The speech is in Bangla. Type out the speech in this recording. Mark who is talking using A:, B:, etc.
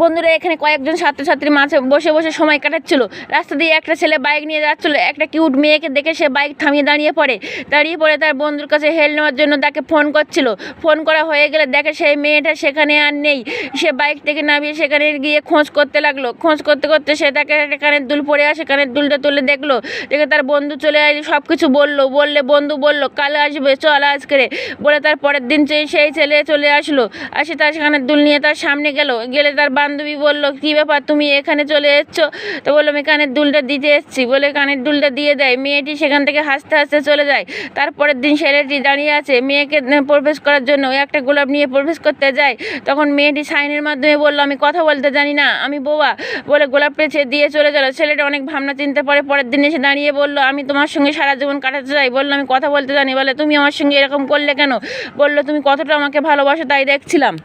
A: বন্ধুরা এখানে কয়েকজন ছাত্রছাত্রী মাঝে বসে বসে সময় কাটাচ্ছিল। রাস্তা দিয়ে একটা ছেলে বাইক নিয়ে যাচ্ছিল। একটা কিউট মেয়েকে দেখে সে বাইক থামিয়ে দাঁড়িয়ে পড়ে তার বন্ধুর কাছে হেল্প নেওয়ার জন্য তাকে ফোন করছিল। ফোন করা হয়ে গেলে দেখে সেই মেয়েটা সেখানে আর নেই। সে বাইক থেকে নামিয়ে সেখানে গিয়ে খোঁজ করতে লাগলো। খোঁজ করতে করতে সে তাকে একটা কানের দুল পড়ে আসে। কানের দুলটা তুলে দেখলো, দেখে তার বন্ধু চলে আসে, সব কিছু বললে বন্ধু বললো কাল আসবে, চল আজকে বলে তার পরের দিন সেই ছেলে চলে আসলো। তার কানের দুল নিয়ে তার সামনে গেলে তার বান্ধবী বলল, কী ব্যাপার তুমি এখানে চলে এসছো? তো বললো আমি কানের দুলটা দিতে এসেছি বলে কানের দুলটা দিয়ে দেয়। মেয়েটি সেখান থেকে হাসতে হাসতে চলে যায়। তারপরের দিন ছেলেটি দাঁড়িয়ে আছে মেয়েকে প্রবেশ করার জন্য। একটা গোলাপ নিয়ে প্রবেশ করতে যায়। তখন মেয়েটি সাইনের মাধ্যমে বললো, আমি কথা বলতে জানি না, আমি বোবা বলে গোলাপটা দিয়ে চলে গেল। ছেলেটা অনেক ভাবনা চিন্তা পরে পরের দিন এসে দাঁড়িয়ে বললো, আমি তোমার সঙ্গে সারা জীবন কাটাতে চাই। বললো আমি কথা বলতে জানি। বলে তুমি আমার সঙ্গে এরকম করলে কেন? বললো তুমি কতটা আমাকে ভালোবাসো তাই দেখছিলাম।